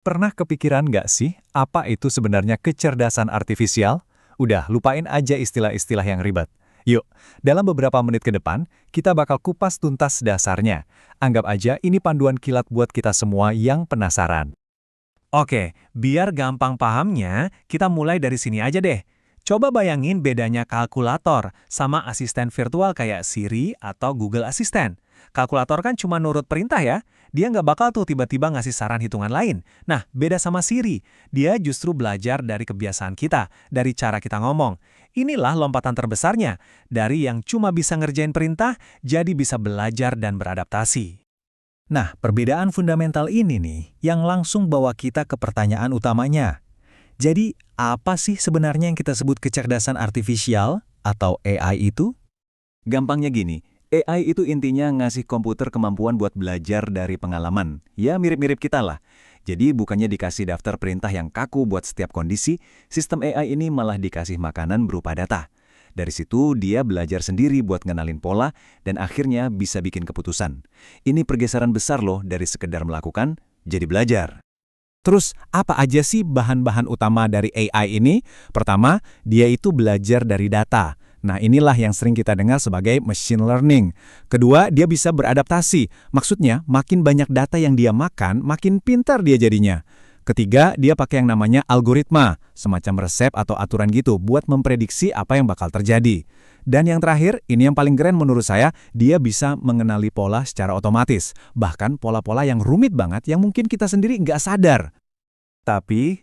Pernah kepikiran nggak sih, apa itu sebenarnya kecerdasan artifisial? Udah, lupain aja istilah-istilah yang ribet. Yuk, dalam beberapa menit ke depan, kita bakal kupas tuntas dasarnya. Anggap aja ini panduan kilat buat kita semua yang penasaran. Oke, biar gampang pahamnya, kita mulai dari sini aja deh. Coba bayangin bedanya kalkulator sama asisten virtual kayak Siri atau Google Assistant. Kalkulator kan cuma nurut perintah ya, dia nggak bakal tuh tiba-tiba ngasih saran hitungan lain. Nah, beda sama Siri, dia justru belajar dari kebiasaan kita, dari cara kita ngomong. Inilah lompatan terbesarnya, dari yang cuma bisa ngerjain perintah, jadi bisa belajar dan beradaptasi. Nah, perbedaan fundamental ini nih, yang langsung bawa kita ke pertanyaan utamanya. Jadi, apa sih sebenarnya yang kita sebut kecerdasan artifisial atau AI itu? Gampangnya gini, AI itu intinya ngasih komputer kemampuan buat belajar dari pengalaman. Ya mirip-mirip kita lah. Jadi bukannya dikasih daftar perintah yang kaku buat setiap kondisi, sistem AI ini malah dikasih makanan berupa data. Dari situ dia belajar sendiri buat ngenalin pola dan akhirnya bisa bikin keputusan. Ini pergeseran besar loh dari sekedar melakukan, jadi belajar. Terus, apa aja sih bahan-bahan utama dari AI ini? Pertama, dia itu belajar dari data. Nah, inilah yang sering kita dengar sebagai machine learning. Kedua, dia bisa beradaptasi. Maksudnya, makin banyak data yang dia makan, makin pintar dia jadinya. Ketiga, dia pakai yang namanya algoritma, semacam resep atau aturan gitu buat memprediksi apa yang bakal terjadi. Dan yang terakhir, ini yang paling keren menurut saya, dia bisa mengenali pola secara otomatis. Bahkan pola-pola yang rumit banget yang mungkin kita sendiri nggak sadar. Tapi,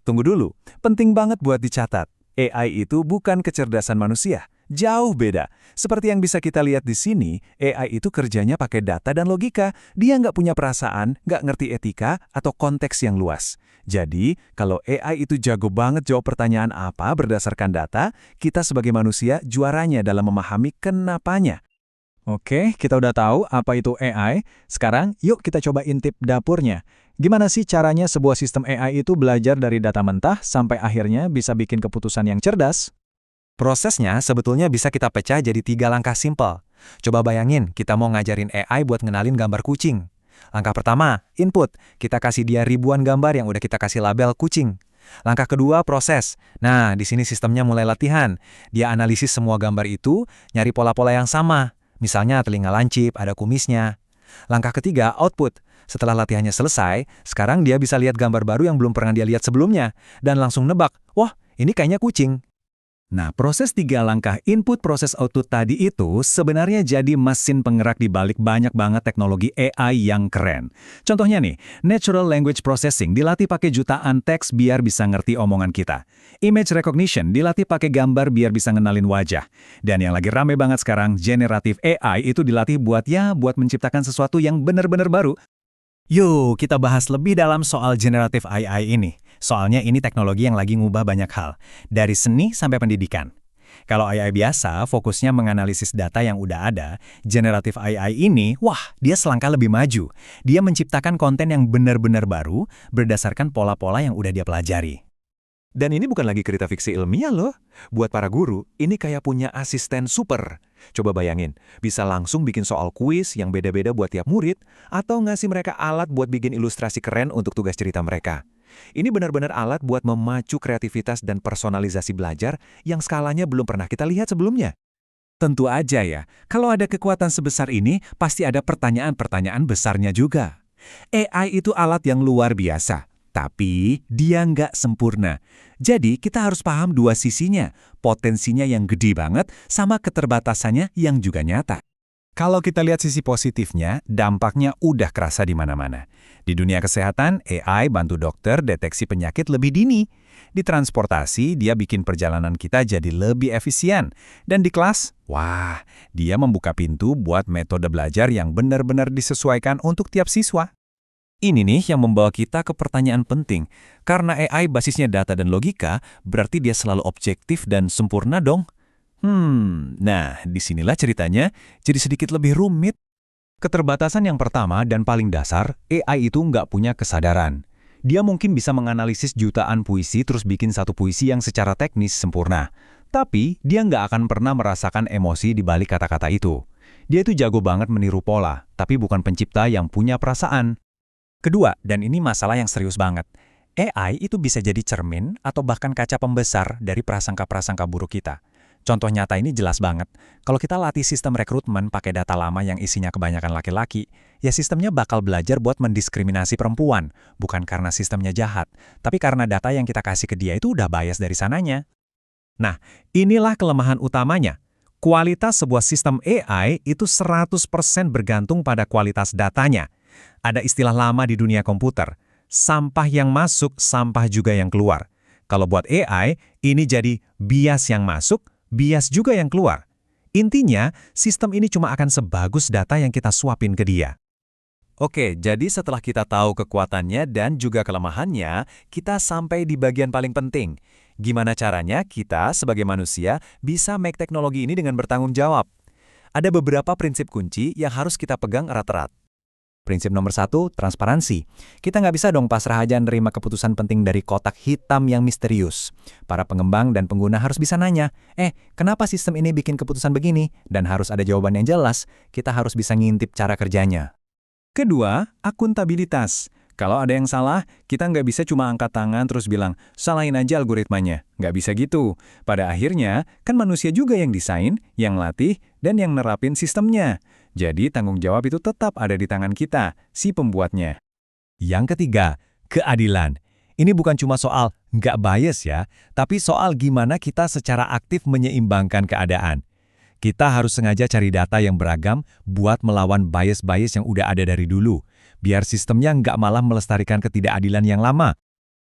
tunggu dulu. Penting banget buat dicatat. AI itu bukan kecerdasan manusia. Jauh beda. Seperti yang bisa kita lihat di sini, AI itu kerjanya pakai data dan logika. Dia nggak punya perasaan, nggak ngerti etika, atau konteks yang luas. Jadi, kalau AI itu jago banget jawab pertanyaan apa berdasarkan data, kita sebagai manusia juaranya dalam memahami kenapanya. Oke, kita udah tahu apa itu AI. Sekarang, yuk kita coba intip dapurnya. Gimana sih caranya sebuah sistem AI itu belajar dari data mentah sampai akhirnya bisa bikin keputusan yang cerdas? Prosesnya sebetulnya bisa kita pecah jadi 3 langkah simpel. Coba bayangin, kita mau ngajarin AI buat ngenalin gambar kucing. Langkah pertama, input. Kita kasih dia ribuan gambar yang udah kita kasih label kucing. Langkah kedua, proses. Nah, di sini sistemnya mulai latihan. Dia analisis semua gambar itu, nyari pola-pola yang sama. Misalnya telinga lancip, ada kumisnya. Langkah ketiga, output. Setelah latihannya selesai, sekarang dia bisa lihat gambar baru yang belum pernah dia lihat sebelumnya. Dan langsung nebak, wah, ini kayaknya kucing. Nah, proses 3 langkah input proses output tadi itu sebenarnya jadi mesin penggerak di balik banyak banget teknologi AI yang keren. Contohnya nih, Natural Language Processing dilatih pakai jutaan teks biar bisa ngerti omongan kita. Image Recognition dilatih pakai gambar biar bisa ngenalin wajah. Dan yang lagi rame banget sekarang, Generative AI itu dilatih buat menciptakan sesuatu yang benar-benar baru. Yuk, kita bahas lebih dalam soal generative AI ini. Soalnya ini teknologi yang lagi ngubah banyak hal, dari seni sampai pendidikan. Kalau AI biasa, fokusnya menganalisis data yang udah ada, generative AI ini, wah, dia selangkah lebih maju. Dia menciptakan konten yang benar-benar baru, berdasarkan pola-pola yang udah dia pelajari. Dan ini bukan lagi cerita fiksi ilmiah loh. Buat para guru, ini kayak punya asisten super. Coba bayangin, bisa langsung bikin soal kuis yang beda-beda buat tiap murid, atau ngasih mereka alat buat bikin ilustrasi keren untuk tugas cerita mereka. Ini benar-benar alat buat memacu kreativitas dan personalisasi belajar yang skalanya belum pernah kita lihat sebelumnya. Tentu aja ya, kalau ada kekuatan sebesar ini, pasti ada pertanyaan-pertanyaan besarnya juga. AI itu alat yang luar biasa. Tapi dia nggak sempurna. Jadi kita harus paham dua sisinya, potensinya yang gede banget sama keterbatasannya yang juga nyata. Kalau kita lihat sisi positifnya, dampaknya udah kerasa di mana-mana. Di dunia kesehatan, AI bantu dokter deteksi penyakit lebih dini. Di transportasi, dia bikin perjalanan kita jadi lebih efisien. Dan di kelas, wah, dia membuka pintu buat metode belajar yang benar-benar disesuaikan untuk tiap siswa. Ini nih yang membawa kita ke pertanyaan penting. Karena AI basisnya data dan logika, berarti dia selalu objektif dan sempurna dong. Nah, disinilah ceritanya jadi sedikit lebih rumit. Keterbatasan yang pertama dan paling dasar, AI itu nggak punya kesadaran. Dia mungkin bisa menganalisis jutaan puisi terus bikin satu puisi yang secara teknis sempurna. Tapi, dia nggak akan pernah merasakan emosi di balik kata-kata itu. Dia itu jago banget meniru pola, tapi bukan pencipta yang punya perasaan. Kedua, dan ini masalah yang serius banget, AI itu bisa jadi cermin atau bahkan kaca pembesar dari prasangka-prasangka buruk kita. Contoh nyata ini jelas banget. Kalau kita latih sistem rekrutmen pakai data lama yang isinya kebanyakan laki-laki, ya sistemnya bakal belajar buat mendiskriminasi perempuan, bukan karena sistemnya jahat, tapi karena data yang kita kasih ke dia itu udah bias dari sananya. Nah, inilah kelemahan utamanya. Kualitas sebuah sistem AI itu 100% bergantung pada kualitas datanya. Ada istilah lama di dunia komputer, sampah yang masuk, sampah juga yang keluar. Kalau buat AI, ini jadi bias yang masuk, bias juga yang keluar. Intinya, sistem ini cuma akan sebagus data yang kita suapin ke dia. Oke, jadi setelah kita tahu kekuatannya dan juga kelemahannya, kita sampai di bagian paling penting. Gimana caranya kita sebagai manusia bisa make teknologi ini dengan bertanggung jawab? Ada beberapa prinsip kunci yang harus kita pegang erat-erat. Prinsip nomor 1, transparansi. Kita nggak bisa dong pasrah aja nerima keputusan penting dari kotak hitam yang misterius. Para pengembang dan pengguna harus bisa nanya, kenapa sistem ini bikin keputusan begini? Dan harus ada jawaban yang jelas, kita harus bisa ngintip cara kerjanya. Kedua, akuntabilitas. Kalau ada yang salah, kita nggak bisa cuma angkat tangan terus bilang, salahin aja algoritmanya. Nggak bisa gitu. Pada akhirnya, kan manusia juga yang desain, yang latih, dan yang nerapin sistemnya. Jadi tanggung jawab itu tetap ada di tangan kita, si pembuatnya. Yang ketiga, keadilan. Ini bukan cuma soal nggak bias ya, tapi soal gimana kita secara aktif menyeimbangkan keadaan. Kita harus sengaja cari data yang beragam buat melawan bias-bias yang udah ada dari dulu, biar sistemnya nggak malah melestarikan ketidakadilan yang lama.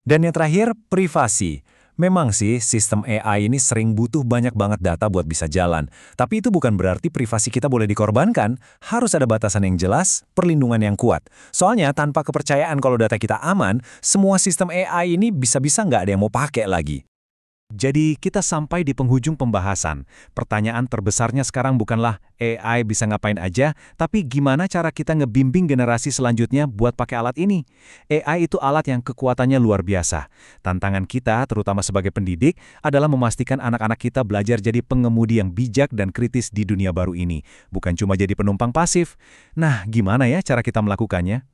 Dan yang terakhir, privasi. Memang sih, sistem AI ini sering butuh banyak banget data buat bisa jalan. Tapi itu bukan berarti privasi kita boleh dikorbankan. Harus ada batasan yang jelas, perlindungan yang kuat. Soalnya tanpa kepercayaan kalau data kita aman, semua sistem AI ini bisa-bisa nggak ada yang mau pakai lagi. Jadi kita sampai di penghujung pembahasan. Pertanyaan terbesarnya sekarang bukanlah AI bisa ngapain aja, tapi gimana cara kita ngebimbing generasi selanjutnya buat pakai alat ini. AI itu alat yang kekuatannya luar biasa. Tantangan kita, terutama sebagai pendidik, adalah memastikan anak-anak kita belajar jadi pengemudi yang bijak dan kritis di dunia baru ini. Bukan cuma jadi penumpang pasif. Nah, gimana ya cara kita melakukannya?